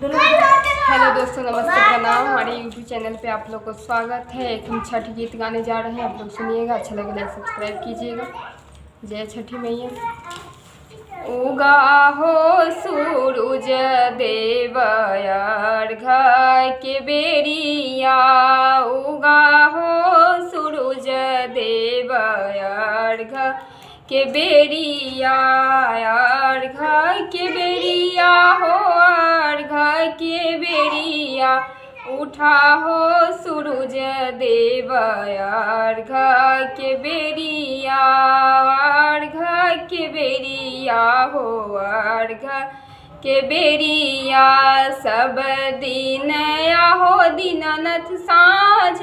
Hello दोस्तों, नमस्ते, प्रणाम। हमारे यूट्यूब चैनल पे आप लोग को स्वागत है। एक हम छठ गीत गाने जा रहे हैं, आप लोग सुनिएगा। अच्छा लगे लाइक सब्सक्राइब कीजिएगा। जय छठी मैया। उगा हो सूरज देव अर्घ के बेरिया, उगा हो सूरज देव अर्घ के बेरिया, अर्घ के बेरिया हो, अर्घ के बेरिया उठा हो सूरज देव अर्घ के बेरिया, अर्घ के बेरिया हो, अर्घ के बेरिया सब दिन आहो दीनानाथ साँझ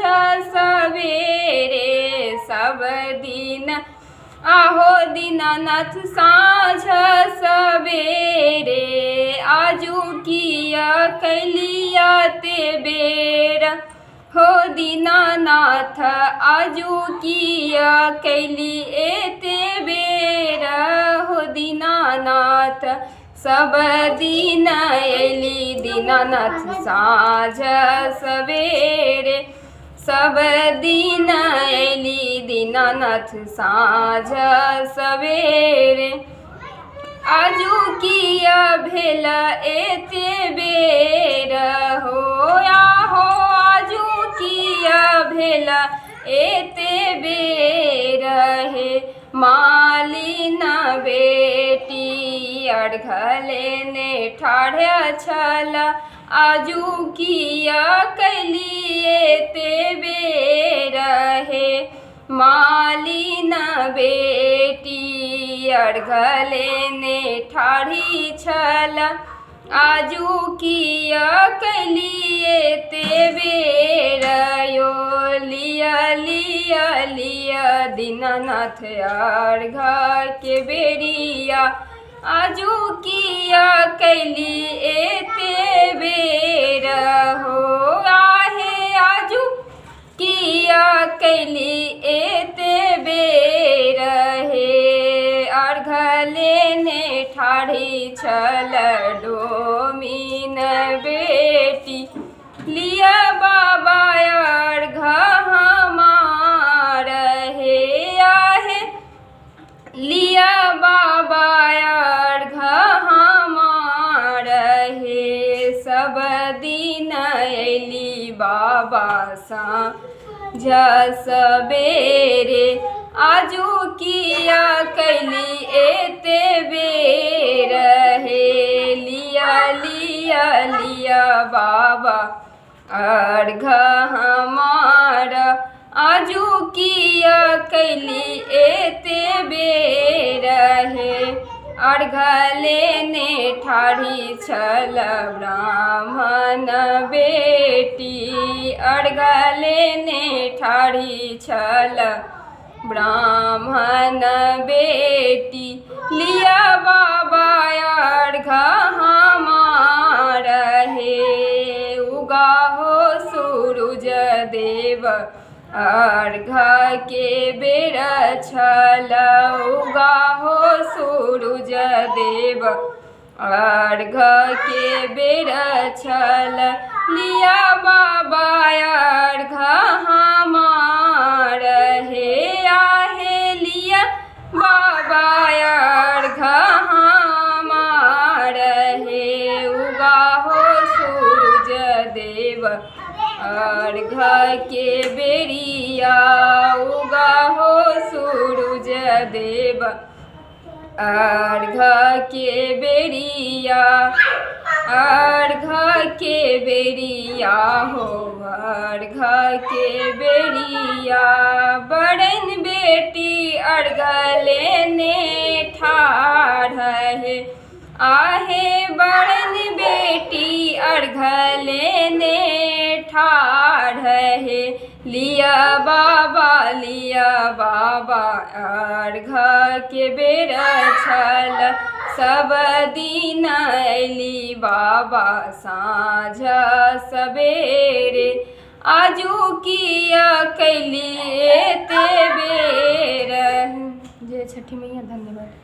सवेरे, सब दिन आहो दीनानाथ साँझ सवेरे, आजू किया कैलिया ते बेर हो दीनानाथ, आजू किया कैली एते बेर हो दीनानाथ, सब दिन एली दीनानाथ साँझ सवेरे, सब दिन एली दीनानाथ साँझ सवेरे, आजू किया भेल एते बेर हो, आहो आजू किया भेल एते बेर हे, मालिन बेटी अर्घ लेने ठाढ़ छल, आजू किया कैली एते बेर हे, मालिन बेटी अर्घ लेने ठाढ़ी छल, आजू किया कैली एते बेर यो, लिया लिया लिया दीनानाथ अर्घ के बेरिया, आजू किया कैली एते बेर हो, आहे आजू किया कैली एते बेर हे, अर्घ लेने ठाढ़ी छल डोमिन बेटी, लिया बाबा अर्घ हमार हे, आहे लिया बाबा अर्घ हमार हे, सब दिन एली बाबा साँझ सवेरे, आजू किया कैली एते बेर हे, लिया लिया लिया बाबा अर्घ हमार, आजू किया कैली एते बेर हे, अर्घ लेने ठाढ़ी छल ब्राह्मण बेटी, अर्घ लेने ठाढ़ी छल ब्राह्मण बेटी, लिया बाबा अर्घ हमार हे, उगा हो सूरज देव अर्घ के बेर छल, उगा हो सूरज देव अर्घ के बेर छल, लिया बाबा अर्घ हमार हे, आहे लिया बाबा अर्घ हमार हे, उगा हो सूरज देव अर्घ के बेरिया, उगा हो सूरज देव अर्घ के बेरिया, अर्घ के बेरिया हो, अर्घ के बेरिया, बड़न बेटी अर्घ लेने ठाढ़ है, आहे बड़न बेटी अर्घ लेने ठाढ़ है, लिया बाबा अर्घ के बेर छल, सब दिन एली बाबा साँझ सवेरे, आजू किया कैली एते बेर। जय छठी मैया। धन्यवाद।